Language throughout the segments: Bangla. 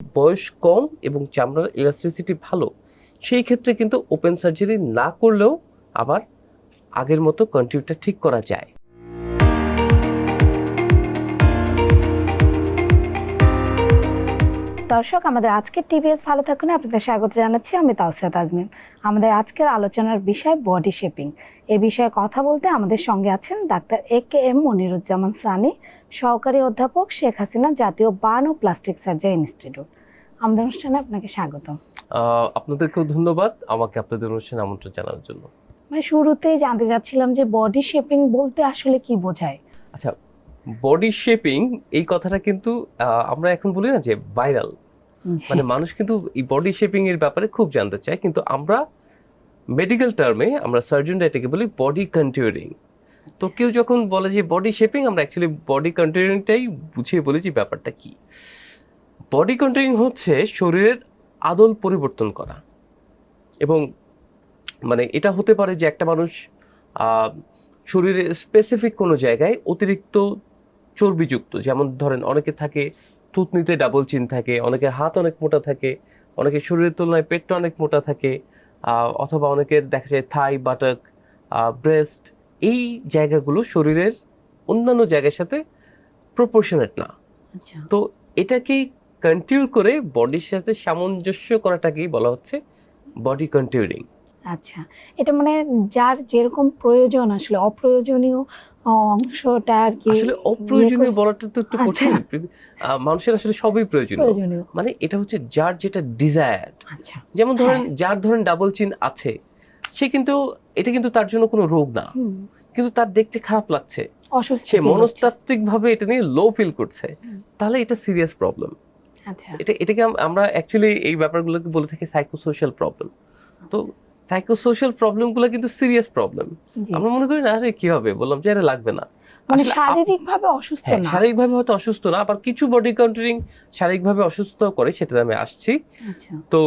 বয়স কম এবং চামড়ার ইলাস্টিসিটি ভালো, সেই ক্ষেত্রে কিন্তু ওপেন সার্জারি না করলেও আবার আগের মতো কন্টিউরটা ঠিক করা যায়। দর্শক, আমাদের আজকের টিভিএস ভালো থাকুন আপনাদের স্বাগত জানাচ্ছি। আমি তাওসিয়া তাজমিন। আমাদের আজকের আলোচনার বিষয় বডি শেপিং। এই বিষয়ে কথা বলতে আমাদের সঙ্গে আছেন ডাক্তার AKM মনিরুজ্জামান সানি, সহকারী অধ্যাপক, শেখ হাসিনা জাতীয় বার্ন ও প্লাস্টিক সার্জারি ইনস্টিটিউট। আমাদের অনুষ্ঠানে আপনাকে স্বাগত। আপনাদেরকেও ধন্যবাদ আমাকে আপনাদের অনুষ্ঠানে আমন্ত্রণ জানানোর জন্য। শুরুতেই জানতে চাচ্ছিলাম যে বডি শেপিং বলতে আসলে কি বোঝায়? আচ্ছা, বডি শেপিং এই কথাটা কিন্তু আমরা এখন বলি না যে ভাইরাল, মানে মানুষ কিন্তু এই বডি শেপিং এর ব্যাপারে খুব জানতে চায়, কিন্তু আমরা মেডিকেল টার্মে আমরা সার্জনরা এটাকে বলি বডি কন্টুরিং। তো কেউ যখন বলে যে বডি শেপিং, আমরা অ্যাকচুয়ালি বডি কন্টুরিংটাই বুঝিয়ে বলি যে ব্যাপারটা কি। বডি কন্টুরিং হচ্ছে শরীরের আদল পরিবর্তন করা, এবং মানে এটা হতে পারে যে একটা মানুষ শরীরের স্পেসিফিক কোনো জায়গায় অতিরিক্ত চর্বিযুক্ত, যেমন ধরেন অনেকে থাকে থুতনিতে ডাবল চিন থাকে, অনেকের হাত অনেক মোটা থাকে, অনেকের শরীরের তুলনায় পেটটা অনেক মোটা থাকে, অথবা অনেকের দেখা যায় থাই, বাটক, ব্রেস্ট, এই জায়গাগুলো শরীরের অন্যান্য জায়গার সাথে প্রপোর্শনেট না। তো এটাকেই কন্টিউর করে বডির সাথে সামঞ্জস্য করাটাকেই বলা হচ্ছে বডি কন্টিউরিং। আচ্ছা, এটা মানে যার যেরকম প্রয়োজন, আসলে অপ্রয়োজনীয় অংশটা আর কি। আসলে অপ্রয়োজনীয় বলাটা তো একটু কঠিন। মানুষের আসলে সবই প্রয়োজনীয়, মানে এটা হচ্ছে যার যেটা ডিজায়ার। আচ্ছা, যেমন ধরেন যার ধরেন ডাবল চিন আছে, সে কিন্তু এটা কিন্তু তার জন্য কোনো রোগ না, কিন্তু তার দেখতে খারাপ লাগছে, সে মনস্তাত্ত্বিক ভাবে এটা নিয়ে লো ফিল করছে, তাহলে এটা সিরিয়াস প্রবলেম। আচ্ছা, এটাকে আমরা অ্যাকচুয়ালি এই ব্যাপারগুলোকে বলে থাকি সাইকোসোশ্যাল প্রবলেম। তো সাইকোসোশ্যাল প্রবলেমগুলো কিন্তু সিরিয়াস প্রবলেম। আমরা মনে করি না আরে কি হবে, বললাম যে আরে লাগবে না, মানে শারীরিকভাবে অসুস্থ না, শারীরিকভাবে হয়তো অসুস্থ না, আবার কিছু বডি কন্টুরিং শারীরিকভাবে অসুস্থ করে, সেটা আমি আসছি। তো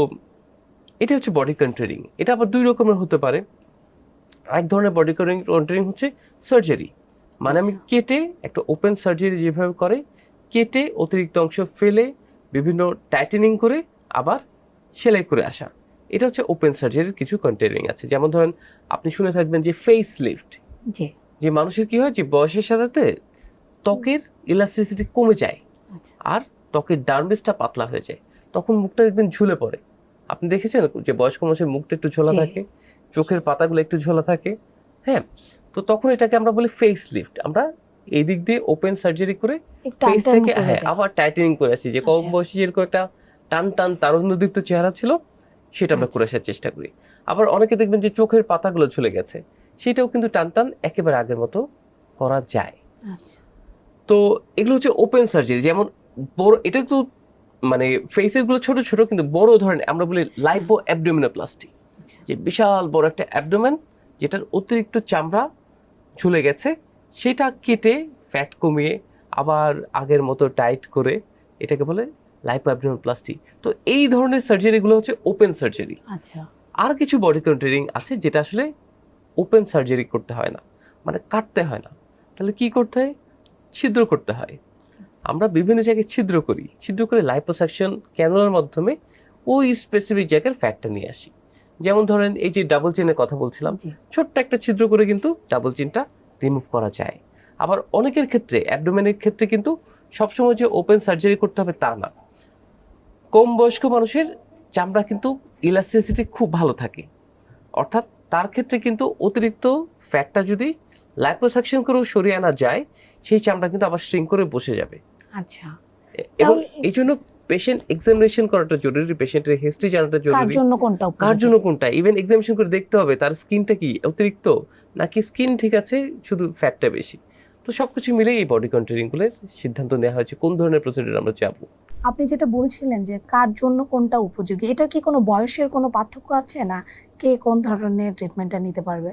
এটা হচ্ছে বডি কন্টুরিং। এটা আবার দুই রকমের হতে পারে। এক ধরনের বডি কন্টুরিং হচ্ছে সার্জারি, মানে আমি কেটে একটা ওপেন সার্জারি যেভাবে করে, কেটে অতিরিক্ত অংশ ফেলে বিভিন্ন টাইটেনিং করে আবার সেলাই করে আসা, এটা হচ্ছে ওপেন সার্জারির কিছু কন্টুরিং আছে। যেমন ধরেন আপনি শুনে থাকবেন যে ফেস লিফট, যে মানুষের কি হয় যে বয়সের সাথে ত্বকের ইলাস্টিসিটি কমে যায় আর ত্বকের ডার্মিসটা পাতলা হয়ে যায়, তখন মুখটা দেখবেন ঝুলে পড়ে। আপনি দেখেছেন যে বয়স্ক মানুষের মুখটা একটু ঝোলা থাকে, চোখের পাতাগুলো একটু ঝোলা থাকে, হ্যাঁ। তো তখন এটাকে আমরা বলি ফেস লিফট। আমরা এই দিক দিয়ে ওপেন সার্জারি করে ফেসটাকে আবার টাইটেনিং করে আসি, যে কম বয়সী যেরকম একটা টান টান তারুণ্যদীপ্ত চেহারা ছিল সেটা আমরা করে আসার চেষ্টা করি। আবার অনেকে দেখবেন যে চোখের পাতাগুলো ঝুলে গেছে, সেটাও কিন্তু টান টান একেবারে আগের মতো করা যায়। তো এগুলো হচ্ছে ওপেন সার্জারি। যেমন বড়, এটা তো মানে ফেসের গুলো ছোট ছোট, কিন্তু বড় ধরনের আমরা বলি লাইপো অ্যাবডোমিনোপ্লাস্টি, যে বিশাল বড় একটা অ্যাবডোমেন যেটার অতিরিক্ত চামড়া ঝুলে গেছে, সেটা কেটে ফ্যাট কমিয়ে আবার আগের মতো টাইট করে, এটাকে বলে লাইপো অ্যাবডোমিনোপ্লাস্টি। তো এই ধরনের সার্জারিগুলো হচ্ছে ওপেন সার্জারি। আর কিছু বডি কন্টুরিং আছে যেটা আসলে ওপেন সার্জারি করতে হয় না, মানে কাটতে হয় না। তাহলে কি করতে হয়? ছিদ্র করতে হয়। আমরা বিভিন্ন জায়গায় ছিদ্র করি, ছিদ্র করে লাইপোসাকশন ক্যানুলার মাধ্যমে ওই স্পেসিফিক জায়গার ফ্যাটটা নিয়ে আসি। যেমন ধরেন এই যে ডাবল চিনের কথা বলছিলাম, ছোট্ট একটা ছিদ্র করে কিন্তু ডাবল চিনটা রিমুভ করা যায়। আবার অনেকের ক্ষেত্রে অ্যাবডোমেনের ক্ষেত্রে কিন্তু সবসময় যে ওপেন সার্জারি করতে হবে তা না। কম বয়স্ক মানুষের চামড়া কিন্তু ইলাস্টিসিটি খুব ভালো থাকে, অর্থাৎ তার ক্ষেত্রে কিন্তু অতিরিক্ত ফ্যাটটা যদি লাইপোসাকশন করেও সরিয়ে আনা যায়, সেই চামড়া কিন্তু আবার শ্রিঙ্ক করে বসে যাবে। আচ্ছা, এবং এই জন্য পেশেন্ট এক্সামিনেশন করাটা জরুরি, পেশেন্টের হিস্ট্রি জানাটা জরুরি, কার জন্য কোনটা, ইভেন এক্সামিনেশন করে দেখতে হবে তার স্কিনটা কি অতিরিক্ত নাকি স্কিন ঠিক আছে, শুধু ফ্যাটটা বেশি। তো সবকিছু মিলে এই বডি কন্টুরিং গুলোর সিদ্ধান্ত নেওয়া হয়েছে কোন ধরনের প্রসিডিউর আমরা চাবো। আপনি যেটা বলছিলেন যে কার জন্য কোনটা উপযোগী, এটা কি কোনো বয়সের কোনো পার্থক্য আছে, না কে কোন ধরনের ট্রিটমেন্টটা নিতে পারবে?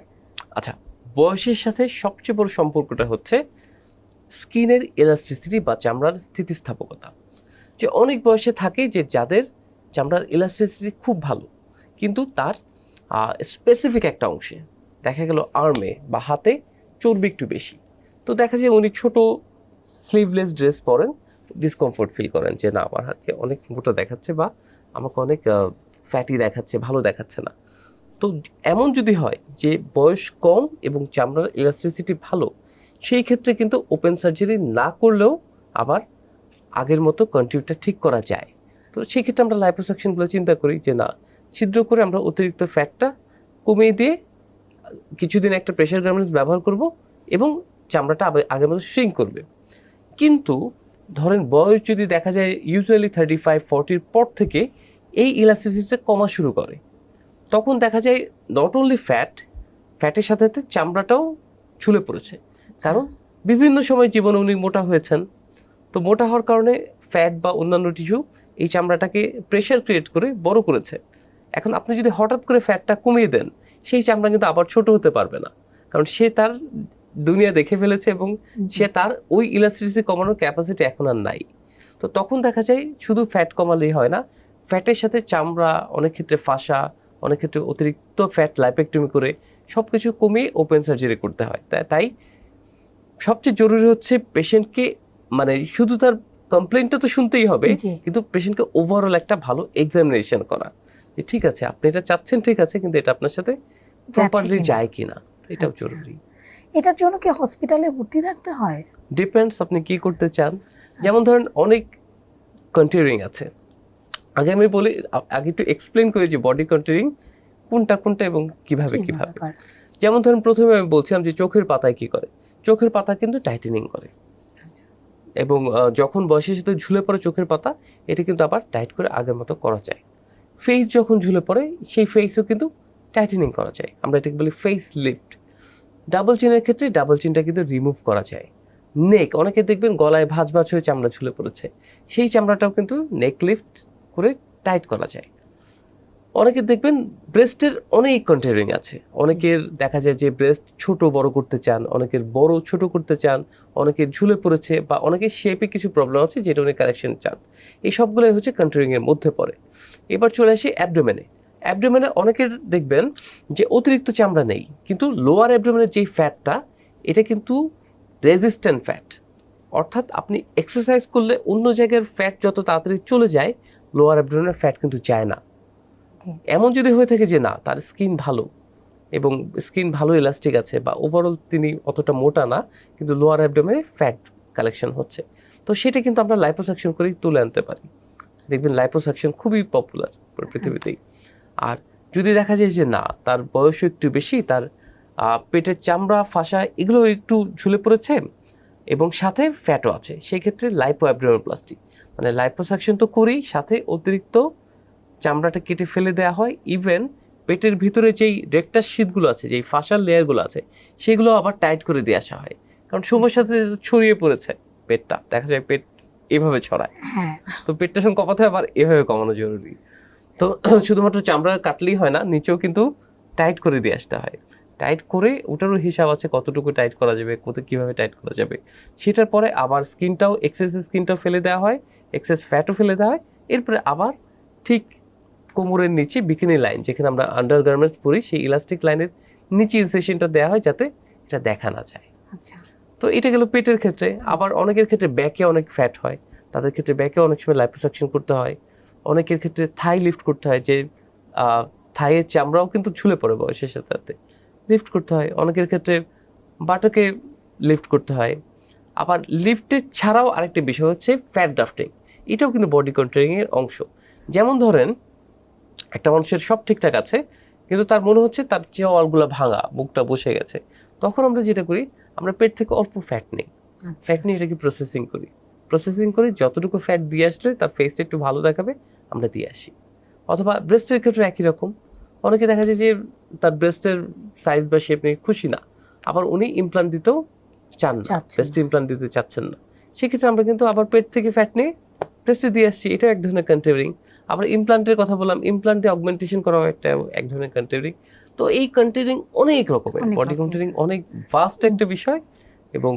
আচ্ছা, বয়সের সাথে সবচেয়ে বড় সম্পর্কটা হচ্ছে স্কিনের ইলাস্টিসিটি বা চামড়ার স্থিতিস্থাপকতা। যে অনেক বয়সে থাকে যে যাদের চামড়ার ইলাস্টিসিটি খুব ভালো, কিন্তু তার স্পেসিফিক একটা অংশে দেখা গেল আর্মে বা হাতে চর্বি একটু বেশি, তো দেখা যায় উনি ছোট স্লিভলেস ড্রেস পরেন, ডিসকমফোর্ট ফিল করেন যে না আমার হাতকে অনেক মোটা দেখাচ্ছে বা আমাকে অনেক ফ্যাটি দেখাচ্ছে, ভালো দেখাচ্ছে না, তো এমন যদি হয় যে বয়স কম এবং চামড়ার ইলাস্টিসিটি ভালো, সেই ক্ষেত্রে কিন্তু ওপেন সার্জারি না করলেও আবার আগের মতো কন্টিউরটা ঠিক করা যায়। তো সেই ক্ষেত্রে আমরা লাইপোসাকশনগুলো চিন্তা করি যে না, ছিদ্র করে আমরা অতিরিক্ত ফ্যাটটা কমিয়ে দিয়ে কিছুদিন একটা প্রেশার গার্মেন্টস ব্যবহার করব এবং চামড়াটা আগের মতো শ্রিঙ্ক করবে। কিন্তু ধরেন বয়স যদি দেখা যায় ইউজুয়ালি 35-40 পর থেকে এই ইলাস্টিসিটিটা কমা শুরু করে, তখন দেখা যায় নট অনলি ফ্যাটের সাথে সাথে চামড়াটাও ঝুলে পড়েছে। কারণ বিভিন্ন সময় জীবনে উনি মোটা হয়েছেন, তো মোটা হওয়ার কারণে ফ্যাট বা অন্যান্য টিস্যু এই চামড়াটাকে প্রেশার ক্রিয়েট করে বড় করেছে। এখন আপনি যদি হঠাৎ করে ফ্যাটটা কমিয়ে দেন, সেই চামড়া কিন্তু আবার ছোট হতে পারবে না, কারণ সে তার দুনিয়া দেখে ফেলেছে এবং সে তার ওই ইলাস্টিসিটি কমানোর ক্যাপাসিটি এখন আর নাই। তো তখন দেখা যায় শুধু ফ্যাট কমালেই হয় না, ফ্যাটের সাথে চামড়া, অনেক ক্ষেত্রে ফাঁসা, অনেক ক্ষেত্রে অতিরিক্ত ফ্যাট লাইপেক্টমি করে সবকিছু কমিয়ে ওপেন সার্জারি করতে হয়। তাই সবচেয়ে জরুরি হচ্ছে পেশেন্টকে, মানে শুধু তার কমপ্লেইনটা তো শুনতেই হবে, কিন্তু পেশেন্টকে ওভারঅল একটা ভালো এক্সামিনেশন করা, যে ঠিক আছে আপনি এটা চাচ্ছেন, ঠিক আছে, কিন্তু এটা আপনার সাথে প্রপারলি যায় কিনা, এটাও জরুরি। এটার জন্য কি হসপিটালে ভর্তি থাকতে হয়? ডিপেন্ডস আপনি কি করতে চান। যেমন ধরেন অনেক কন্টিউরিং আছে, আগে আমি বলি, আগে একটু এক্সপ্লেন করি যে বডি কন্টিউরিং কোনটা কোনটা এবং কিভাবে কিভাবে। যেমন ধরেন প্রথমে আমি বলছিলাম যে চোখের পাতায় কি করে, চোখের পাতা কিন্তু টাইটেনিং করে, এবং যখন বয়সের সাথে ঝুলে পড়ে চোখের পাতা, এটা কিন্তু আবার টাইট করে আগের মতো করা যায়। ফেস যখন ঝুলে পড়ে, সেই ফেসও কিন্তু টাইটেনিং করা যায়, আমরা এটাকে বলি ফেস লিফট। ডাবল চিনের ক্ষেত্রে ডাবল চিনটা কিন্তু রিমুভ করা যায়। নেক, অনেকে দেখবেন গলায় ভাঁজ ভাঁজ হয়ে চামড়া ঝুলে পড়েছে, সেই চামড়াটাও কিন্তু নেক লিফট করে টাইট করা যায়। অনেকে দেখবেন ব্রেস্টের অনেক কন্টিউরিং আছে, অনেকের দেখা যায় যে ব্রেস্ট ছোট বড় করতে চান, অনেকের বড় ছোট করতে চান, অনেকের ঝুলে পড়েছে, বা অনেকের শেপে কিছু প্রবলেম আছে যেটা উনি কারেকশন চান। এই সবগুলোই হচ্ছে কন্টিউরিং এর মধ্যে পড়ে। এবার চলে আসি অ্যাবডোমেনে। অ্যাবডোমেনে অনেকের দেখবেন যে অতিরিক্ত চামড়া নেই, কিন্তু লোয়ার অ্যাবডোমেনের যে ফ্যাটটা, এটা কিন্তু রেজিস্ট্যান্ট ফ্যাট, অর্থাৎ আপনি এক্সারসাইজ করলে অন্য জায়গার ফ্যাট যত তাড়াতাড়ি চলে যায়, লোয়ার অ্যাবডোমেনের ফ্যাট কিন্তু যায় না। এমন যদি হয়ে থাকে যে না, তার স্কিন ভালো এবং স্কিন ভালো ইলাস্টিক আছে, বা ওভারঅল তিনি অতটা মোটা না, কিন্তু লোয়ার অ্যাবডোমেনে ফ্যাট কালেকশন হচ্ছে, তো সেটা কিন্তু আমরা লাইপোসাকশন করেই তুলে আনতে পারি। দেখবেন লাইপোসাকশন খুবই পপুলার পৃথিবীতেই। আর যদি দেখা যায় যে না, তার বয়সও একটু বেশি, তার পেটের চামড়া ফাঁসা এগুলো একটু ঝুলে পড়েছে এবং সাথে ফ্যাটও আছে, সেই ক্ষেত্রে লাইপো অ্যাবডোমিনোপ্লাস্টি, মানে লাইপোসাকশন তো করি, সাথে অতিরিক্ত চামড়াটা কেটে ফেলে দেওয়া হয়। ইভেন পেটের ভিতরে যেই রেক্টাস শীটগুলো আছে, যেই ফাঁসার লেয়ারগুলো আছে, সেগুলো আবার টাইট করে দিয়ে আসা হয়, কারণ সময়ের সাথে ছড়িয়ে পড়েছে পেটটা, দেখা যায় পেট এভাবে ছড়ায়, তো পেটটা সঙ্গে কমাতে হয়, আবার এভাবে কমানো জরুরি। তো শুধুমাত্র চামড়া কাটলেই হয় না, নিচেও কিন্তু টাইট করে দিয়ে আসতে হয়। টাইট করে ওটারও হিসাব আছে, কতটুকু টাইট করা যাবে, কিভাবে টাইট করা যাবে। সেটার পরে আবার স্কিনটাও, এক্সেস স্কিনটাও ফেলে দেওয়া হয়, এক্সেস ফ্যাটও ফেলে দেওয়া হয়। এরপরে আবার ঠিক কোমরের নিচে বিকিনি লাইন, যেখানে আমরা আন্ডার গার্মেন্টস পরি, সেই ইলাস্টিক লাইনের নিচে ইনসেশনটা দেওয়া হয় যাতে এটা দেখা না যায়। তো এটা গেল পেটের ক্ষেত্রে। আবার অনেকের ক্ষেত্রে ব্যাকে অনেক ফ্যাট হয়, তাদের ক্ষেত্রে ব্যাকে অনেক সময় লাইপোসাকশন করতে হয়। অনেকের ক্ষেত্রে থাই লিফট করতে হয়, যে থাইয়ের চামড়াও কিন্তু ঝুলে পড়ে বয়সের সাথে সাথে, লিফট করতে হয়। অনেকের ক্ষেত্রে বাটকে লিফট করতে হয়। আবার লিফটের ছাড়াও আরেকটা বিষয় হচ্ছে ফ্যাট ড্রাফটিং, এটাও কিন্তু বডি কন্ট্রোলিং এর অংশ। যেমন ধরেন একটা মানুষের সব ঠিকঠাক আছে, কিন্তু তার মনে হচ্ছে তার চেওয়ালগুলো ভাঙা, মুখটা বসে গেছে, তখন আমরা যেটা করি, আমরা পেট থেকে অল্প ফ্যাট নেই, ফ্যাট নিয়ে এটাকে প্রসেসিং করি, যতটুকু ফ্যাট দিয়ে আসলে তার ফেসটা একটু ভালো দেখাবে আমরা দিয়ে আসি। অথবা ব্রেস্টের ক্ষেত্রে একই রকম, অনেকে দেখা যায় যে তার ব্রেস্টের সাইজ বা শেপ নিয়ে খুশি না, আবার উনি ইমপ্লান্ট দিতেও চান না, ব্রেস্ট ইমপ্লান্ট দিতে চাচ্ছেন না, সেক্ষেত্রে আমরা কিন্তু আবার পেট থেকে ফ্যাট নিয়ে ব্রেস্টে দিয়ে আসছি, এটাও এক ধরনের কন্টিউরিং। আবার ইমপ্লান্টের কথা বললাম, ইমপ্লান্ট দিয়ে অগমেন্টেশন করা এক ধরনের কন্টিউরিং। তো এই কন্টিউরিং অনেক রকমের, বডি কন্টিউরিং অনেক ভাস্ট একটা বিষয়, এবং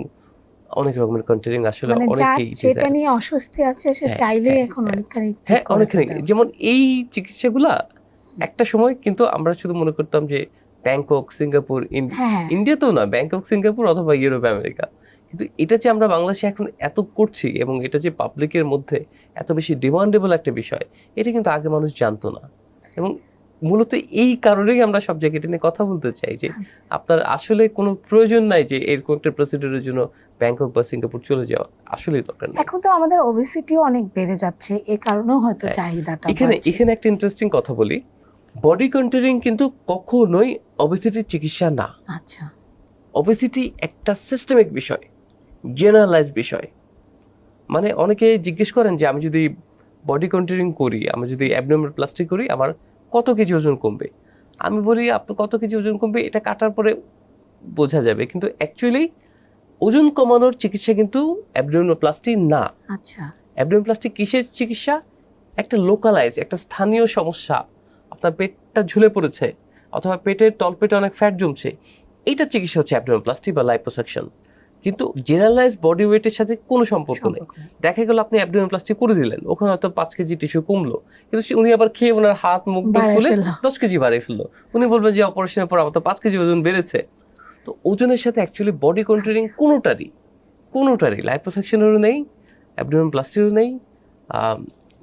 অনেক রকমের কন্টিউরিং আসলে অনেকেই যেটা নিয়ে অস্বস্তি আছে সে চাইলে এখন অনেকখানি ঠিক করে অনেকখানি। যেমন এই চিকিৎসাগুলা একটা সময় কিন্তু আমরা শুধু মনে করতাম যে ব্যাংকক, সিঙ্গাপুর, ইন্ডিয়াতেও না, ব্যাংকক, সিঙ্গাপুর অথবা ইউরোপ, আমেরিকা, কিন্তু এটা যে আমরা বাংলাদেশে এখন এত করছি এবং এটা যে পাবলিকের মধ্যে এত বেশি ডিমান্ডেবল একটা বিষয়, এটা কিন্তু আগে মানুষ জানতো না। এবং মূলত এই কারণেই আমরা সব জায়গায় এটা নিয়ে কথা বলতে চাই যে আপনার আসলে কোনো প্রয়োজন নাই যে এরকম একটা প্রসিডিউরের জন্য ব্যাংকক বা সিঙ্গাপুর চলে যাওয়া, আসলেই দরকার নেই। এখন তো আমাদের ওবেসিটিও অনেক বেড়ে যাচ্ছে, এই কারণেও হয়তো চাহিদাটা এখানে একটা ইন্টারেস্টিং কথা বলি, বডি কন্ট্যুরিং কিন্তু কখনোই ওবেসিটির চিকিৎসা না। আচ্ছা, ওবেসিটি একটা সিস্টেমিক বিষয়, জেনারেলাইজ বিষয়। মানে অনেকে জিজ্ঞেস করেন যে আমি যদি বডি কন্ট্যুরিং করি, আমি যদি অ্যাবডোমিনোপ্লাস্টি করি, আমার কত কেজি ওজন কমবে। আমি বলি আপনার কত কেজি ওজন কমবে এটা কাটার পরে বোঝা যাবে, কিন্তু অ্যাকচুয়ালি ওজন কমানোর চিকিৎসা কিন্তু অ্যাবডোমিনোপ্লাস্টি না। আচ্ছা, অ্যাবডোমিনোপ্লাস্টি কিসের চিকিৎসা? একটা লোকালাইজ, একটা স্থানীয় সমস্যা, আপনার পেটটা ঝুলে পড়েছে অথবা পেটের তলপেটে অনেক ফ্যাট জমছে, এইটার চিকিৎসা হচ্ছে অ্যাবডোমিনোপ্লাস্টি বা লাইপোসাকশন। কিন্তু জেনারেলাইজ বডি ওয়েটের সাথে কোনো সম্পর্ক নেই। দেখা গেল আপনি অ্যাবডোমিনোপ্লাস্টি করে দিলেন, ওখানে হয়তো 5 কেজি টিস্যু কমলো, কিন্তু উনি আবার খেয়ে ওনার হাত মুখ খুলে 10 কেজি বাড়িয়ে ফেললো। উনি বলবেন যে অপারেশনের পর আমার তো 5 কেজি ওজন বেড়েছে। তো ওজনের সাথে অ্যাকচুয়ালি বডি কন্ট্রোলিং কোনোটারই লাইপোসাকশনেরও নেই, অ্যাবডোমিনোপ্লাস্টিরও নেই,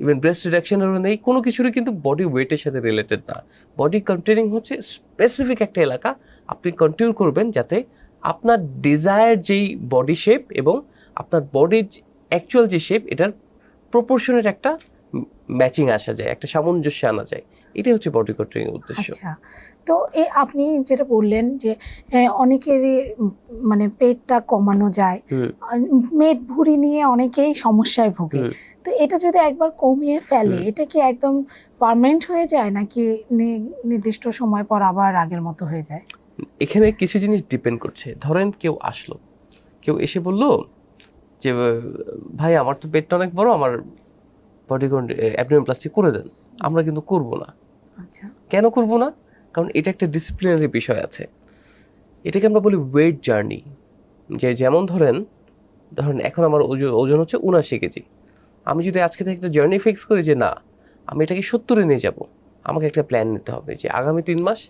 ইভেন ব্রেস্ট রিডাকশনেরও নেই, কোনো কিছুরই কিন্তু বডি ওয়েটের সাথে রিলেটেড না। বডি কন্ট্যুরিং হচ্ছে স্পেসিফিক একটা এলাকা আপনি কন্ট্যুর করবেন যাতে আপনার ডিজায়ার যেই বডি শেপ এবং আপনার বডির অ্যাকচুয়াল যে শেপ এটার প্রপোর্শনের একটা ম্যাচিং আসা যায়, একটা সামঞ্জস্য আনা যায়। এটাই হচ্ছে বডি কন্ট্যুরিং এর উদ্দেশ্য। আচ্ছা, তো আপনি যেটা বললেন যে অনেকেরই মানে পেটটা কমানো যায়, মেদ ভুঁড়ি নিয়ে অনেকেই সমস্যায় ভোগে, তো এটা যদি একবার কমিয়ে ফেলে এটা কি একদম পার্মানেন্ট হয়ে যায় নাকি নির্দিষ্ট সময় পর আবার আগের মতো হয়ে যায়? এখানে কিছু জিনিস ডিপেন্ড করছে। ধরেন কেউ এসে বলল যে ভাই আমার তো পেটটা অনেক বড়, আমার বডি অ্যাবডোমিনোপ্লাস্টি করে দেন। আমরা কিন্তু করব না। আচ্ছা, কেন করব না? কারণ এটা একটা ডিসিপ্লিনারি বিষয় আছে। এটাকে আমরা বলি ওয়েট জার্নি। যেমন ধরেন এখন আমার ওজন হচ্ছে 79 কেজি। আমি যদি আজকে থেকে একটা জার্নি ফিক্স করি যে না আমি এটাকে 70-এ নিয়ে যাব, আমাকে একটা প্ল্যান নিতে হবে যে আগামী 3 মাস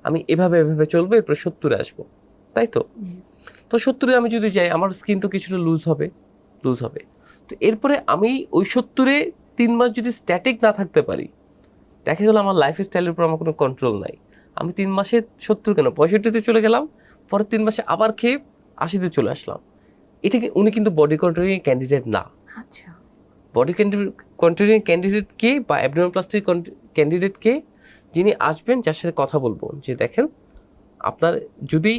আমি এভাবে চলবো, এরপর 70-এ আসবো, তাই তো? তো 70-এ আমি যদি যাই আমার স্কিন তো কিছুটা লুজ হবে। তো এরপরে আমি ওই 70-এ 3 মাস যদি স্ট্যাটিক না থাকতে পারি, দেখা গেল আমার লাইফ স্টাইলের উপর আমার কোনো কন্ট্রোল নাই, আমি 3 মাসে 70 কেন 65-তে চলে গেলাম, পরের 3 মাসে আবার খেয়ে 80-তে চলে আসলাম, উনি কিন্তু বডি কন্ট্রোলিং ক্যান্ডিডেট না। আচ্ছা, বডি কন্ট্রোলিং ক্যান্ডিডেট কে বা অ্যাবডোমিনোপ্লাস্টিক ক্যান্ডিডেট কে? যিনি আসবেন, যার সাথে কথা বলবো যে দেখেন আপনার যদি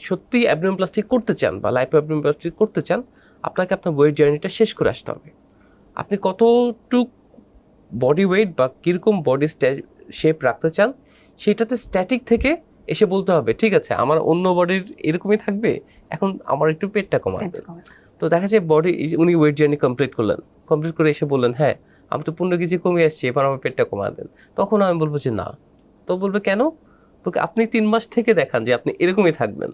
সত্যি অ্যাবডোমিনোপ্লাস্টি করতে চান বা লাইপো অ্যাবডোমিনোপ্লাস্টি করতে চান, আপনাকে আপনার ওয়েট জার্নিটা শেষ করে আসতে হবে। আপনি কতটুক বডি ওয়েট বা কীরকম বডি শেপ রাখতে চান সেটাতে স্ট্যাটিক থেকে এসে বলতে হবে ঠিক আছে আমার অন্য বডির এরকমই থাকবে, এখন আমার একটু পেটটা কমাতে। তো দেখা যায় উনি ওয়েট জার্নি কমপ্লিট করে এসে বললেন হ্যাঁ আমি তো 15 কেজি কমে আসছি, এবার আমার পেটটা কমা দেন। তখন আমি বলবো যে না। তো বলবে কেন? আপনি 3 মাস থেকে দেখান যে আপনি এরকমই থাকবেন।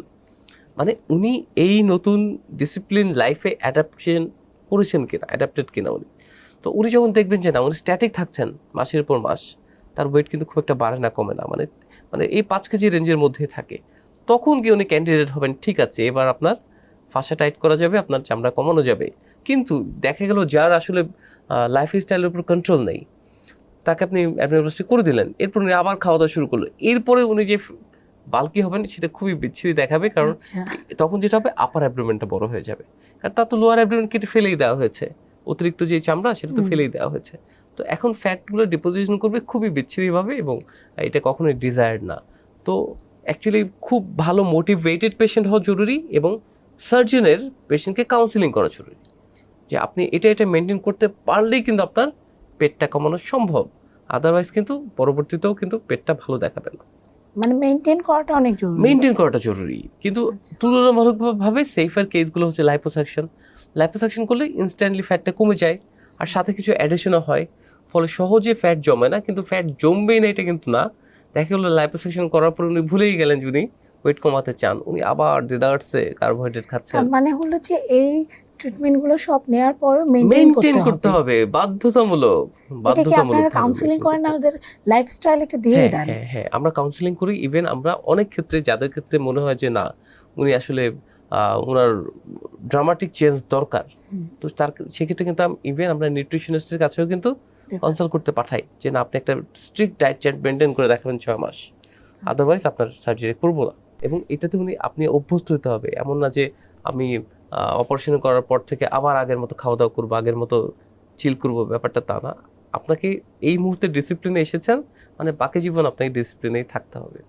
মানে উনি এই নতুন ডিসিপ্লিন লাইফে অ্যাডাপ্টেড কিনা উনি। তো উনি যখন দেখবেন যে না উনি স্ট্যাটিক থাকছেন মাসের পর মাস, তার ওয়েট কিন্তু খুব একটা বাড়ে না কমে না, মানে এই 5 কেজি রেঞ্জের মধ্যে থাকে, তখন কি উনি ক্যান্ডিডেট হবেন। ঠিক আছে এবার আপনার ফাঁসা টাইট করা যাবে, আপনার চামড়া কমানো যাবে। কিন্তু দেখা গেল যার আসলে লাইফ স্টাইলের উপর কন্ট্রোল নেই, তাকে আপনি অ্যাবডোমিনোপ্লাস্টি করে দিলেন, এরপর উনি আবার খাওয়া দাওয়া শুরু করলো, এরপরে উনি যে বাল্কি হবেন সেটা খুবই বিচ্ছিরি দেখাবে, কারণ তখন যেটা হবে আপার অ্যাবডোমেনটা বড় হয়ে যাবে, কারণ তার তো লোয়ার অ্যাবডোমেন কেটে ফেলেই দেওয়া হয়েছে, অতিরিক্ত যে চামড়া সেটা তো ফেলেই দেওয়া হয়েছে। তো এখন ফ্যাটগুলো ডিপোজিশন করবে খুবই বিচ্ছিরিভাবে এবং এটা কখনোই ডিজায়ার্ড না। তো অ্যাকচুয়ালি খুব ভালো মোটিভেটেড পেশেন্ট হওয়া জরুরি এবং সার্জনের পেশেন্টকে কাউন্সিলিং করা জরুরি যে আপনি এটা মেনটেন করতে পারলেই কিন্তু আপনার পেটটা কমানো সম্ভব, আদারওয়াইজ কিন্তু পরবর্তীতেও কিন্তু পেটটা ভালো দেখাবে না। মানে মেইনটেইন করাটা জরুরি। কিন্তু তুলনামূলকভাবে সেফার কেসগুলো হচ্ছে লাইপোসাকশন করলে ইনস্ট্যান্টলি ফ্যাটটা কমে যায়, আর সাথে কিছু অ্যাডিশনও হয়, ফলে সহজে ফ্যাট জমে না। কিন্তু ফ্যাট জমবেই না এটা কিন্তু না, দেখা গেলো লাইপোসাকশন করার পর উনি ভুলেই গেলেন যদি ওয়েট কমাতে চান, উনি আবার ডেজার্টসে কার্বোহাইড্রেট খাচ্ছেন। মানে হলো যে এই ট্রিটমেন্টগুলো সব নেওয়ার পরও মেইনটেইন করতে হবে, বাধ্যতামূলক। এটা কি আপনারা কাউন্সেলিং করেন না, ওদের লাইফস্টাইল এটা দিয়ে দেন? হ্যাঁ আমরা কাউন্সেলিং করি। ইভেন আমরা অনেক ক্ষেত্রে যাদের ক্ষেত্রে মনে হয় যে না উনি আসলে ওনার ড্রামাটিক চেঞ্জ দরকার, তো তার সেক্ষেত্রে কিন্তু ইভেন আমরা নিউট্রিশনিস্টের কাছেও কিন্তু কনসাল্ট করতে পাঠাই যে না আপনি একটা স্ট্রিক্ট ডায়েট চার্ট মেনটেন করে দেখাবেন 6 মাস, আদারওয়াইজ আপনার সার্জারি করবো না। এবং এটাতে আপনি অভ্যস্ত হতে হবে, এমন না যে আমি অপারেশন করার পর থেকে আবার আগের মতো খাওয়া দাওয়া করবো, আগের মতো চিল করবো, ব্যাপারটা তা না। আপনাকে এই মুহূর্তে ডিসিপ্লিনে এসেছেন মানে বাকি জীবন আপনাকে ডিসিপ্লিনেই থাকতে হবে।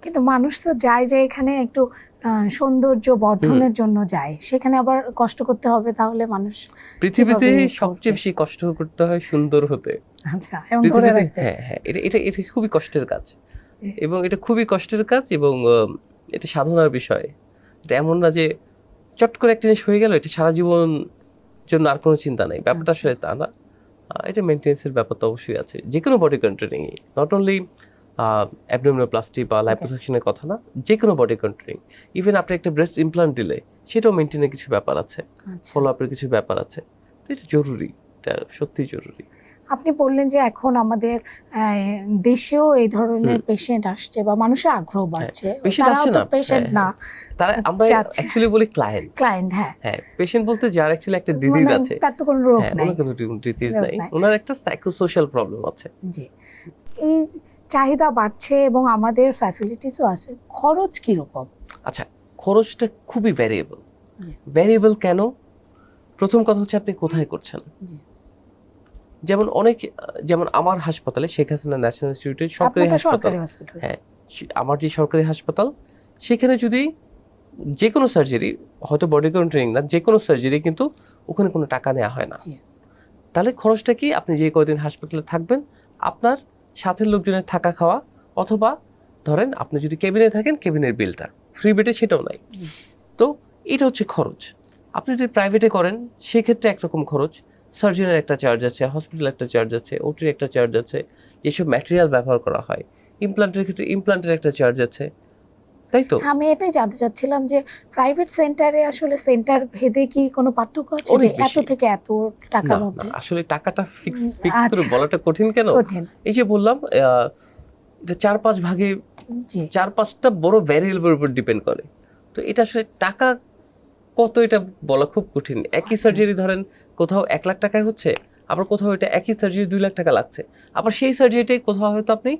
কিন্তু মানুষ তো যায় যে এখানে একটু সৌন্দর্য বর্ধনের জন্য যায়, সেখানে আবার কষ্ট করতে হবে, তাহলে মানুষ পৃথিবীতে সবচেয়ে বেশি কষ্ট করতে হয় সুন্দর হতে। আচ্ছা, এবং ধরে রাখতে। হ্যাঁ হ্যাঁ, এটা খুবই কষ্টের কাজ, এবং এটা খুবই কষ্টের কাজ, এবং এটা সাধনার বিষয়। এটা এমন না যে চট করে একটা জিনিস হয়ে গেল এটা সারা জীবন জন্য আর কোনো চিন্তা নেই, ব্যাপারটা আসলে তা না। এটা মেনটেন্সের ব্যাপার তো অবশ্যই আছে, যে কোনো body controlling, not only abdominoplasty বা লাইপোসাকশনের কথা না, যে কোনো বডি কন্ট্রোলিং। ইভেন আপনি একটা ব্রেস্ট ইমপ্লান্ট দিলে সেটাও মেনটেনের কিছু ব্যাপার আছে, ফলো আপের কিছু ব্যাপার আছে, তো এটা জরুরি, এটা সত্যিই জরুরি। আপনি বললেন যে এখন আমাদের দেশেও এই ধরনের পেশেন্ট আসছে বা মানুষের আগ্রহ বাড়ছে, তারাও তো পেশেন্ট না, তারা আমরা অ্যাকচুয়ালি বলি ক্লায়েন্ট। হ্যাঁ, পেশেন্ট বলতে যার অ্যাকচুয়ালি একটা ডিজিজ আছে, তার তো কোনো রোগ নাই, ওনার কোনো ডিজিজ নাই, ওনার একটা সাইকোসোশ্যাল প্রবলেম আছে। জি, এই চাহিদা বাড়ছে এবং আমাদের ফ্যাসিলিটিসও আছে, খরচ কি রকম? আচ্ছা, খরচটা খুবই ভ্যারিয়েবল কেন? প্রথম কথা হচ্ছে আপনি কোথায় করছেন। যেমন আমার হাসপাতালে, শেখ হাসিনা ন্যাশনাল ইনস্টিটিউটের সরকারি হাসপাতাল, হ্যাঁ আমার যে সরকারি হাসপাতাল, সেখানে যদি যে কোনো সার্জারি, হয়তো বডি কন্ট্রোলিং না, যে কোনো সার্জারি কিন্তু ওখানে কোনো টাকা নেওয়া হয় না। তাহলে খরচটা কি? আপনি যে কয়দিন হাসপাতালে থাকবেন, আপনার সাথে লোকজনের থাকা খাওয়া, অথবা ধরেন আপনি যদি কেবিনে থাকেন কেবিনের বিলটা, ফ্রি বেডে সেটাও নাই, তো এটা হচ্ছে খরচ। আপনি যদি প্রাইভেটে করেন সেক্ষেত্রে একরকম খরচ, সার্জনের একটা চার্জ আছে, হসপিটাল একটা চার্জ আছে, ওটির একটা চার্জ আছে, যেসব ম্যাটেরিয়াল ব্যবহার করা হয়, ইমপ্লান্টের ক্ষেত্রে ইমপ্লান্টের একটা চার্জ আছে, তাই তো? আমি এটাই জানতে চাচ্ছিলাম যে প্রাইভেট সেন্টারে আসলে সেন্টার ভেদে কি কোনো পার্থক্য আছে, যে এত থেকে এত টাকার মধ্যে? আসলে টাকাটা ফিক্স করে বলাটা কঠিন কেন, এই যে বললাম এটা 4-5 ভাগে, 4-5টা বড় ভ্যারিয়েবলের উপর ডিপেন্ড করে, তো এটা আসলে টাকা কত এটা বলা খুব কঠিন। একই সার্জারি ধরেন কোথাও 1 লাখ টাকায় হচ্ছে, আবার কোথাও এটা একই সার্জারি 2 লাখ টাকা লাগছে, আবার সেই সার্জারিটাই কোথাও হয়তো আপনি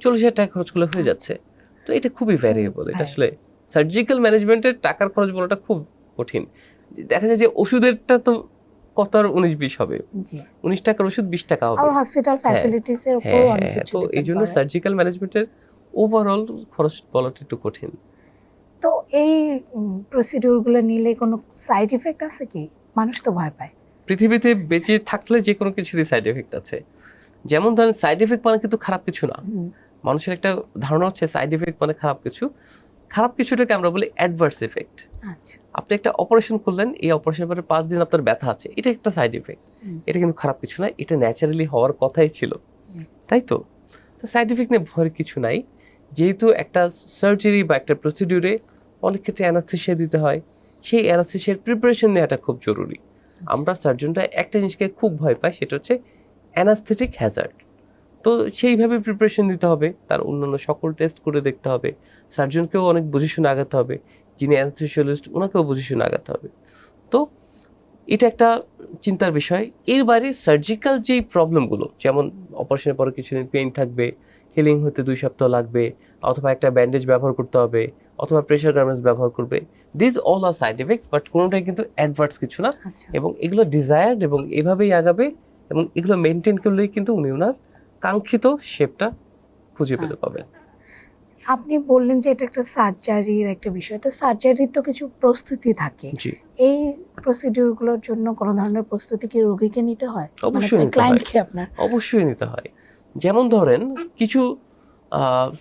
40,000 টাকা খরচ করলে হয়ে যাচ্ছে, তো এটা খুবই ভ্যারিয়েবল। এটা আসলে সার্জিক্যাল ম্যানেজমেন্টের টাকার খরচ বলাটা খুব কঠিন। দেখা যায় যে ওষুধেরটা তো কত আর 19-20 হবে, 19 টাকার ওষুধ 20 টাকা হবে, আর হসপিটাল ফ্যাসিলিটিস এর উপর অনেক কিছু। তো এই জন্য সার্জিক্যাল ম্যানেজমেন্টের ওভারঅল খরচ বলাটা একটু কঠিন। তো এই প্রসিডিউরগুলো নিলে কোনো সাইড ইফেক্ট আছে কি? মানুষ তো ভয় পায়। পৃথিবীতে বেঁচে থাকলে যে কোনো কিছুরই সাইড এফেক্ট আছে। যেমন ধরেন সাইড এফেক্ট মানে কিন্তু খারাপ কিছু না। মানুষের একটা ধারণা হচ্ছে সাইড এফেক্ট মানে খারাপ কিছু। খারাপ কিছুটাকে আমরা বলি অ্যাডভার্স এফেক্ট। আচ্ছা, আপনি একটা অপারেশন করলেন, এই অপারেশনের পরে 5 দিন আপনার ব্যথা আছে, এটা একটা সাইড এফেক্ট। এটা কিন্তু খারাপ কিছু না, এটা ন্যাচারালি হওয়ার কথাই ছিল, তাই তো? তো সাইড এফেক্ট নিয়ে ভয়ের কিছু নাই, যেহেতু একটা সার্জারি বা একটা প্রসিডিউরে অনেক ক্ষেত্রে অ্যানাস্থেসিয়া দিতে হয়, সেই অ্যানাস্থেসিয়ার প্রিপারেশন নেওয়াটা খুব জরুরি। আমরা সার্জনরা একটা জিনিসকে খুব ভয় পাই, সেটা হচ্ছে অ্যানাস্থেটিক হ্যাজার্ড। তো সেইভাবে প্রিপারেশন নিতে হবে, তার অন্যান্য সকল টেস্ট করে দেখতে হবে, সার্জনকেও অনেক বুঝে শুনে আগাতে হবে, যিনি অ্যানাস্থেসিওলজিস্ট ওনাকেও বুঝে শুনে আগাতে হবে। তো এটা একটা চিন্তার বিষয়। এর বাইরে সার্জিক্যাল যেই প্রবলেমগুলো, যেমন অপারেশনের পরে কিছুদিন পেইন থাকবে, হিলিং হতে 2 সপ্তাহ লাগবে, অথবা একটা ব্যান্ডেজ ব্যবহার করতে হবে, অথবা প্রেশার গার্মেন্টস ব্যবহার করবে, this all are side effects, but কোনোটাই কিন্তু অ্যাডভার্স কিছু না। এবং এগুলো ডিজায়ার্ড এবং এভাবেই আগাবে, এবং এগুলো মেনটেন করলেই কিন্তু উনি ওনার কাঙ্ক্ষিত শেপটা খুঁজে পেতে পাবেন। আপনি বললেন যে এটা একটা সার্জারির একটা বিষয়, তো সার্জারির তো কিছু প্রস্তুতি থাকে, এই প্রসিডিউরগুলোর জন্য কোনো ধরনের প্রস্তুতি কি রোগীকে নিতে হয়? অবশ্যই ক্লায়েন্টকে আপনার অবশ্যই নিতে হয়। যেমন ধরেন কিছু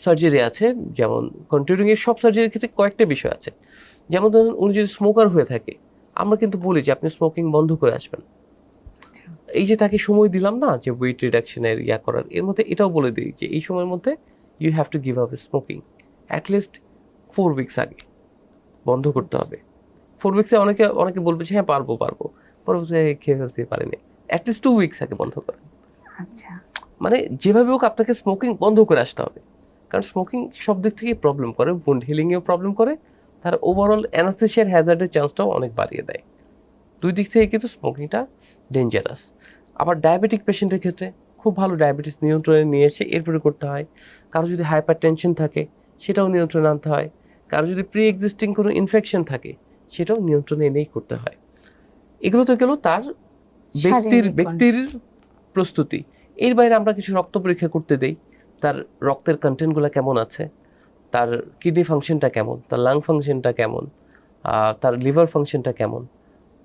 সার্জারি আছে, যেমন কন্টিনিউইং এর সব সার্জারির ক্ষেত্রে কয়েকটা বিষয় আছে। যেমন ধরেন উনি যদি স্মোকার হয়ে থাকে, আমরা কিন্তু বলি যে আপনি স্মোকিং বন্ধ করে আসবেন। এই যে তাকে সময় দিলাম না যে ওয়েট রিডাকশনের করার, এর মধ্যে এটাও বলে দিই যে এই সময়ের মধ্যে you have to give up smoking at least 4 weeks আগে বন্ধ করতে হবে। 4 উইকসে অনেকে বলবে যে হ্যাঁ পারবো, পরবর্তীতে খেয়ে ফেলতে পারেনি, অ্যাটলিস্ট 2 উইকস আগে বন্ধ করেন। আচ্ছা, মানে যেভাবে হোক আপনাকে স্মোকিং বন্ধ করে আসতে হবে, কারণ স্মোকিং সব দিক থেকেই প্রবলেম করে, উন্ড হিলিংয়েও প্রবলেম করে, তার ওভারঅল অ্যানাস্থেসিয়ার হ্যাজার্ডের চান্সটাও অনেক বাড়িয়ে দেয়। দুই দিক থেকে কিন্তু স্মোকিংটা ডেঞ্জারাস। আবার ডায়াবেটিক পেশেন্টের ক্ষেত্রে খুব ভালো ডায়াবেটিস নিয়ন্ত্রণে নিয়ে এসে এরপরে করতে হয়। কারো যদি হাইপার টেনশন থাকে সেটাও নিয়ন্ত্রণে আনতে হয়। কারো যদি প্রি এক্সিস্টিং কোনো ইনফেকশন থাকে সেটাও নিয়ন্ত্রণে এনেই করতে হয়। এগুলো তো গেল তার ব্যক্তির প্রস্তুতি। এর বাইরে আমরা কিছু রক্ত পরীক্ষা করতে দেই, তার রক্তের কন্টেন্টগুলো কেমন আছে, তার কিডনি ফাংশনটা কেমন, তার লাং ফাংশনটা কেমন, তার লিভার ফাংশনটা কেমন,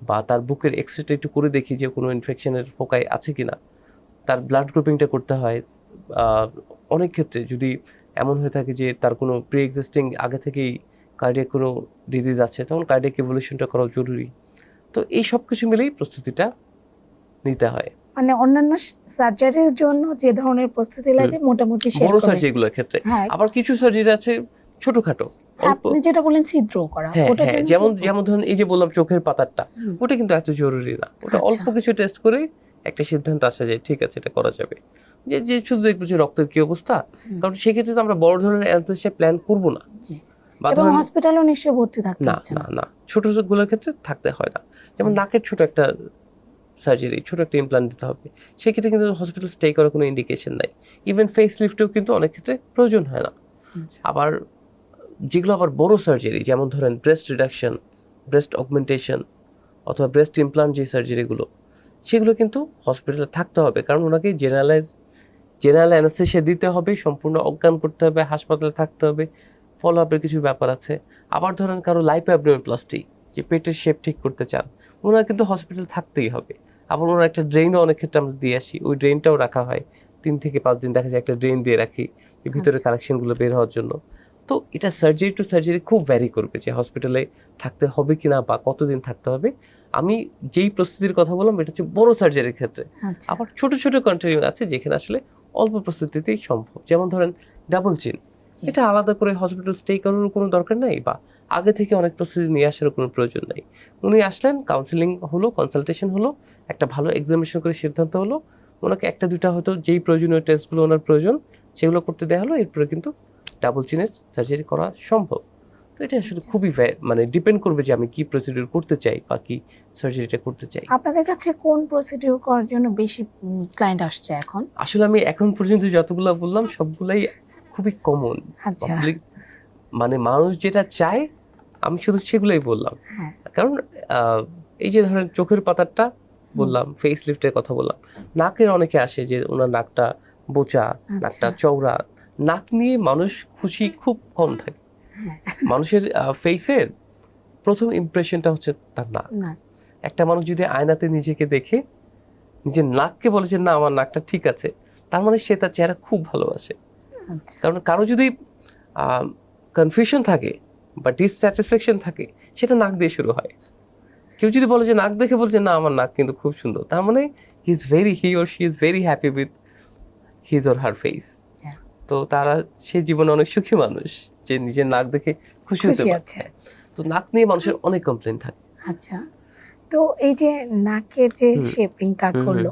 বা তার বুকের এক্সরেটা একটু করে দেখি যে কোনো ইনফেকশনের ফোকাই আছে কিনা। তার ব্লাড গ্রুপিংটা করতে হয়। অনেক ক্ষেত্রে যদি এমন হয়ে থাকে যে তার কোনো প্রি এক্সিস্টিং আগে থেকেই কার্ডিয়াক কোনো ডিজিজ আছে, তখন কার্ডিয়াক ইভলিউশনটা করা জরুরি। তো এই সব কিছু মিলেই প্রস্তুতিটা নিতে হয়। মানে অন্যান্য সার্জারির জন্য যে ধরনের প্রস্তুতি লাগে মোটামুটি বড় সার্জারিগুলোর ক্ষেত্রে। আবার কিছু সার্জারি আছে ছোটখাটো, আপনি যেটা বলেন ছিদ্র করা, ওটা যেমন ধরুন এই যে বললাম চোখের পাতারটা, ওটা কিন্তু এত জরুরি না। ওটা অল্প কিছু টেস্ট করে একটা সিদ্ধান্ত আসা যায়, ঠিক আছে এটা করা যাবে। যে শুধু দেখবো যে রক্তের কি অবস্থা, কারণ সেক্ষেত্রে তো আমরা বড় ধরনের অ্যানেস্থেসিয়া প্ল্যান করবো না। এবং হসপিটালও নিশ্চয়ই ভর্তি থাকতে হচ্ছে না, ছোট গুলোর ক্ষেত্রে থাকতে হয় না। যেমন নাকের ছোট একটা সার্জারি, ছোট একটা ইমপ্লান্ট দিতে হবে, সেক্ষেত্রে কিন্তু হসপিটাল স্টে করার কোনো ইন্ডিকেশন নাই। ইভেন ফেস লিফটেও কিন্তু অনেক ক্ষেত্রে প্রয়োজন হয় না। আবার যেগুলো আবার বড় সার্জারি, যেমন ধরেন ব্রেস্ট রিডাকশন, ব্রেস্ট অগমেন্টেশন অথবা ব্রেস্ট ইমপ্লান্ট, যে সার্জারিগুলো সেগুলো কিন্তু হসপিটালে থাকতে হবে, কারণ ওনাকে জেনারেল অ্যানেস্থেসিয়া দিতে হবে, সম্পূর্ণ অজ্ঞান করতে হবে, হাসপাতালে থাকতে হবে, ফলো আপের কিছু ব্যাপার আছে। আবার ধরেন কারো লাইপোঅ্যাবডোমিনোপ্লাস্টি, যে পেটের শেপ ঠিক করতে চান, ওনার কিন্তু হসপিটাল থাকতেই হবে। আবার ওনার একটা ড্রেনও অনেক ক্ষেত্রে আমরা দিয়ে আসি, ওই ড্রেনটাও রাখা হয় 3 থেকে 5 দিন, দেখা যায় একটা ড্রেন দিয়ে রাখি ভিতরে কালেকশনগুলো বের হওয়ার জন্য। তো এটা সার্জারি টু সার্জারি খুব ভ্যারি করবে যে হসপিটালে থাকতে হবে কিনা বা কতদিন থাকতে হবে। আমি যেই প্রস্তুতির কথা বললাম এটা হচ্ছে বড় সার্জারির ক্ষেত্রে। আবার ছোট ছোট কন্টিনিউ আছে যেখানে আসলে অল্প প্রস্তুতিতেই সম্ভব। যেমন ধরেন ডাবল চিন, এটা আলাদা করে হসপিটাল স্টে করার কোনো দরকার নাই, বা আগে থেকে অনেক প্রস্তুতি নিয়ে আসার কোনো প্রয়োজন নাই। উনি আসলেন, কাউন্সিলিং হলো, কনসালটেশন হলো, একটা ভালো এক্সামিনেশন করে সিদ্ধান্ত হলো, ওনাকে একটা দুটা হয়তো যেই প্রয়োজনীয় টেস্টগুলো ওনার প্রয়োজন সেগুলো করতে দেওয়া হলো, এরপরে কিন্তু ডাবল চিনের সার্জারি করা সম্ভব। তো এটা আসলে খুবই মানে ডিপেন্ড করবে যে আমি কি প্রসিডিউর করতে চাই বা কি সার্জারিটা করতে চাই। আপনাদের কাছে কোন প্রসিডিউর করার জন্য বেশি ক্লায়েন্ট আসছে এখন? আসলে আমি এখন পর্যন্ত যতগুলো বললাম সবগুলাই খুবই কমন। মানে মানুষ যেটা চায় আমি শুধু সেগুলোই বললাম। কারণ এই যে ধরেন চোখের পাতারটা বললাম, ফেস লিফটের কথা বললাম, নাকের অনেকে আসে যে ওনার নাকটা বোচা, নাকটা চওড়া। নাক নিয়ে মানুষ খুশি খুব কম থাকে। মানুষের ফেসের প্রথম ইমপ্রেশনটা হচ্ছে তার নাক। একটা মানুষ যদি আয়নাতে নিজেকে দেখে নিজের নাককে বলে যে না আমার নাকটা ঠিক আছে, তার মানে সে তার চেহারা খুব ভালোবাসে। কারণ কারো যদি কনফিউশন থাকে বা ডিসস্যাটিসফ্যাকশন থাকে, সেটা নাক দিয়ে শুরু হয়। কেউ যদি বলে যে নাক দেখে বলছে না আমার নাক কিন্তু খুব সুন্দর, তার মানে he or she is very happy with his or her face. তো সে জীবনে অনেক সুখী মানুষ যে নিজের নাক দেখে খুশি হতে পারছে। তো নাক নিয়ে মানুষের অনেক কমপ্লেইন থাকে। আচ্ছা, তো এই যে নাকের যে শেপিংটা করলো,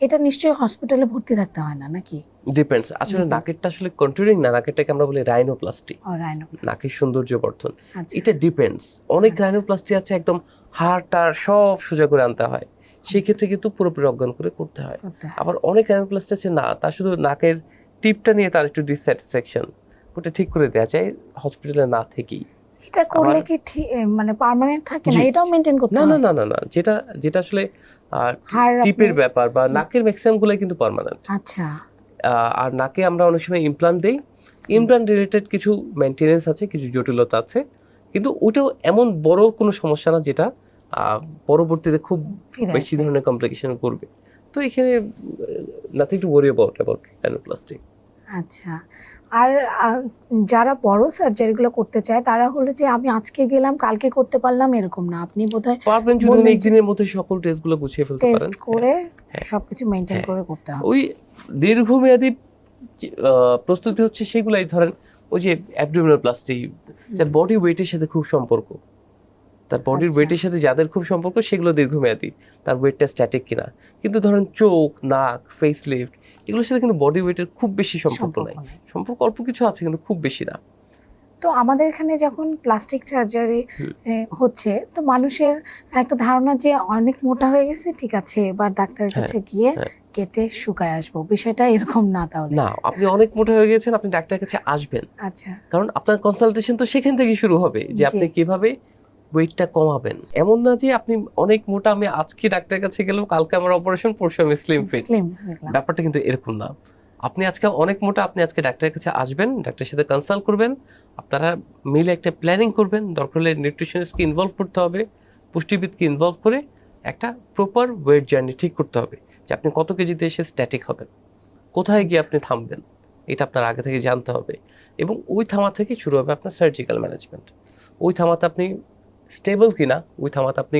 এটা নিশ্চয়ই হসপিটালে ভর্তি থাকতে হয় না নাকি? ডিপেন্ডস। আসলে নাকেরটা আসলে কন্ট্যুরিং না, নাকেরটাকে আমরা বলি রাইনোপ্লাস্টি, নাকের সৌন্দর্য বর্ধন। এটা ডিপেন্ডস। অনেক রাইনোপ্লাস্টি আছে একদম হাড়টা সব সোজা করে আনতে হয়, সেই ক্ষেত্রে কিন্তু পুরোপুরি অজ্ঞান করে করতে হয়। আবার অনেক রাইনোপ্লাস্টি আছে না, তার শুধু নাকের টিপটা নিয়ে তার একটু ডিসস্যাটিসফ্যাকশন, ওটা ঠিক করে দেওয়া যায় হসপিটালে না থেকেই। এটা করলে কি মানে পার্মানেন্ট থাকে না? এটাও মেইনটেইন করতে হয়? না, যেটা আসলে টিপের ব্যাপার বা নাকের ম্যাক্সিমাম গুলাই কিন্তু পার্মানেন্ট। আচ্ছা। আর নাকে আমরা অনেক সময় ইমপ্লান্ট দেই, ইমপ্লান্ট রিলেটেড কিছু মেইনটেনেন্স আছে, কিছু জটিলতা আছে, কিন্তু ওটাও এমন বড় কোনো সমস্যা না যেটা পরবর্তীতে খুব বেশি ধরনের কমপ্লিকেশন করবে। তো এখানে nothing to worry about rhinoplasty. আচ্ছা, আর যারা বড় সার্জারিগুলো করতে চায় তারা হলো যে আমি আজকে গেলাম কালকে করতে পারলাম এরকম না, আপনি বোধহয় পারবেন যদি একদিনের মধ্যে সকল টেস্টগুলো গুছিয়ে ফেলতে পারেন, টেস্ট করে সবকিছু মেইনটেইন করে করতে হবে। ওই দীর্ঘমেয়াদী প্রস্তুতি হচ্ছে সেগুলাই, ধরেন ওই যে অ্যাবডোমিনোপ্লাস্টি, যার বডি ওয়েটের সাথে খুব সম্পর্ক, তার বডির ওয়েটের সাথে যাদের খুব সম্পর্ক সেগুলো দীর্ঘমেয়াদী, তার ওয়েটটা স্ট্যাটিক কিনা। কিন্তু ধরেন চোখ, নাক, ফেস লিফট, এগুলোর সাথে কিন্তু বডি ওয়েটের খুব বেশি সম্পর্ক নাই। সম্পর্ক অল্প কিছু আছে কিন্তু খুব বেশি না। তো আমাদের এখানে যখন প্লাস্টিক সার্জারি হচ্ছে, তো মানুষের একটা ধারণা যে অনেক মোটা হয়ে গেছে, ঠিক আছে এবার ডাক্তারের কাছে গিয়ে কেটে শুকায় আসবো, বিষয়টা এরকম না তাহলে? না, আপনি অনেক মোটা হয়ে গেছেন, আপনি ডাক্তারের কাছে আসবেন। আচ্ছা, কারণ আপনার কনসালটেশন তো সেখান থেকে শুরু হবে যে আপনি কিভাবে ওয়েটটা কমাবেন। এমন না যে আপনি অনেক মোটা, আমি আজকে ডাক্তারের কাছে গেলাম, কালকে আমার অপারেশন, পরশু আমি স্লিম ফিট। ব্যাপারটা কিন্তু এরকম না। আপনি আজকে অনেক মোটা, আপনি আজকে ডাক্তারের কাছে আসবেন, ডাক্তারের সাথে কনসাল্ট করবেন, আপনারা মিলে একটা প্ল্যানিং করবেন, দরকার হলে নিউট্রিশনিস্টকে ইনভলভ করতে হবে, পুষ্টিবিদকে ইনভলভ করে একটা প্রপার ওয়েট জার্নি ঠিক করতে হবে যে আপনি কত কেজিতে এসে স্ট্যাটিক হবেন, কোথায় গিয়ে আপনি থামবেন, এটা আপনার আগে থেকে জানতে হবে। এবং ওই থামা থেকে শুরু হবে আপনার সার্জিক্যাল ম্যানেজমেন্ট। ওই থামাতে আপনি স্টেবল কিনা, ওই থামাতে আপনি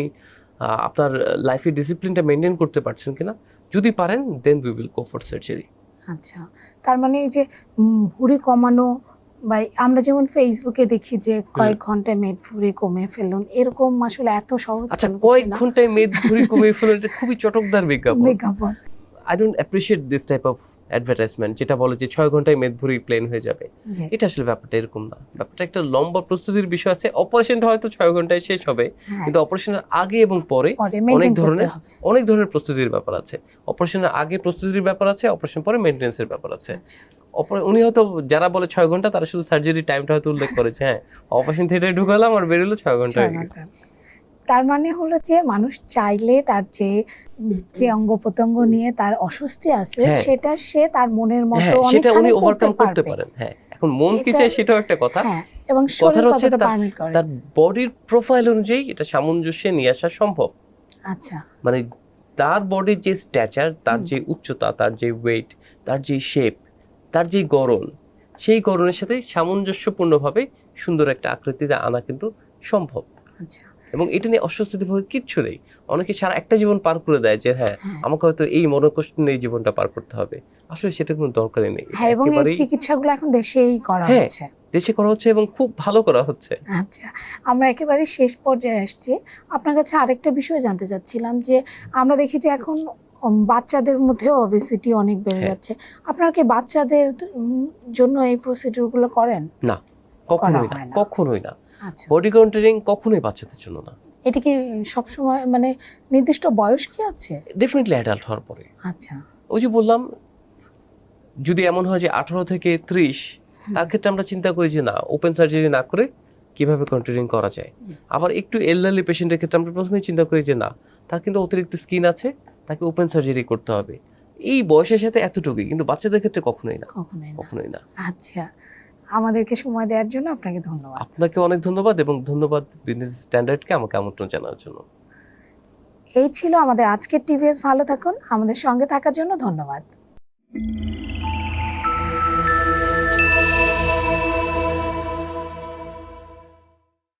আপনার লাইফের ডিসিপ্লিনটা মেনটেন করতে পারছেন কিনা, যদি পারেন then we will go for surgery. আচ্ছা, তার মানে এই যে ভুঁড়ি কমানো, বা আমরা যেমন ফেসবুকে দেখি যে কয়েক ঘন্টায় মেদ ভুঁড়ি কমে ফেলুন, এরকম আসলে এত সহজ? আচ্ছা, কয়েক ঘন্টায় মেদ ভুঁড়ি কমে ফেলুন, এটা খুবই চটকদার বিজ্ঞাপন। I don't appreciate this type of advertisement, যেটা বলে যে 6 ঘন্টায় মেদ ভুঁড়ি প্লেন হয়ে যাবে। এটা আসলে ব্যাপারটা এরকম না। ব্যাপারটা একটা লম্বা প্রস্তুতির বিষয় আছে। অপারেশনটা হয়তো 6 ঘন্টায় শেষ হবে, কিন্তু অপারেশনের আগে এবং পরে অনেক ধরনের প্রস্তুতির ব্যাপার আছে। অপারেশনের আগে প্রস্তুতির ব্যাপার আছে, অপারেশন পরে মেইনটেন্যান্সের ব্যাপার আছে। উনি হয়তো যারা বলে 6 ঘন্টা, তারা শুধু সার্জারি টাইমটা হয়তো উল্লেখ করেছে, হ্যাঁ অপারেশন থিয়েটারে ঢুকালাম আর বেরোলো 6 ঘন্টা হয়ে গেছে। তার মানে হলো যে মানুষ চাইলে তার যে অঙ্গ প্রত্যঙ্গ নিয়ে তার অস্বস্তি আছে, সেটা সে তার মনের মতো অনেকখানি ওভারকাম করতে পারেন। হ্যাঁ, এখন মন কি চায় সেটাও একটা কথা। এবং শরীর কতটা পারমিট করে, তার বডির প্রোফাইল অনুযায়ী এটা সামঞ্জস্যে নিয়ে আসা সম্ভব। আচ্ছা, মানে তার বডির যে স্ট্যাচার, তার যে উচ্চতা, তার যে ওয়েট, তার যে শেপ, তার যে গড়ন, সেই গড়নের সাথে সামঞ্জস্যপূর্ণভাবে সুন্দর একটা আকৃতিতে আনা কিন্তু সম্ভব। আচ্ছা, এবং এটা নিয়ে অস্বস্তি ভাবে কিচ্ছু নেই। অনেকে সারা একটা জীবন পার করে দেয় যে হ্যাঁ আমাকে হয়তো এই মনোকষ্ট নিয়ে এই জীবনটা পার করতে হবে, আসলে সেটা কোনো দরকারই নেই। হ্যাঁ, এবং এই চিকিৎসাগুলো এখন দেশেই করা হচ্ছে। দেশে করা হচ্ছে এবং খুব ভালো করা হচ্ছে। আচ্ছা, আমরা একেবারে শেষ পর্যায়ে আসছি। আপনার কাছে আরেকটা বিষয় জানতে চাচ্ছিলাম যে আমরা দেখি যে এখন বাচ্চাদের মধ্যেও ওবেসিটি অনেক বেড়ে যাচ্ছে। আপনারা কি বাচ্চাদের জন্য এই প্রসিডিউরগুলো করেন? না, কখনোই না। আচ্ছা, বডি কন্ট্রোলিং কখনোই বাচ্চাদের জন্য না। এটা কি সবসময়, মানে নির্দিষ্ট বয়স কি আছে? ডেফিনেটলি অ্যাডাল্ট হওয়ার পরে। আচ্ছা, ওই যে বললাম, যদি এমন হয় যে 18 থেকে 30, তার ক্ষেত্রে আমরা চিন্তা করি যে না, ওপেন সার্জারি না করে কিভাবে কন্ট্রোলিং করা যায়। আবার একটু এলডারলি পেশেন্টের ক্ষেত্রে আমরা প্রথমেই চিন্তা করি যে না, তার কিন্তু অতিরিক্ত স্কিন আছে, তাকে ওপেন সার্জারি করতে হবে। এই বয়সের সাথে এতটুকুই, কিন্তু বাচ্চাদের ক্ষেত্রে কখনোই না। আচ্ছা, আমাদেরকে সময় দেওয়ার জন্য আপনাকে ধন্যবাদ। আপনাকে অনেক ধন্যবাদ, এবং ধন্যবাদ বিজনেস স্ট্যান্ডার্ডকে আমাকে আমন্ত্রণ জানানোর জন্য। এই ছিল আমাদের আজকের টিভিএস ভালো থাকুন। আমাদের সঙ্গে থাকার জন্য ধন্যবাদ।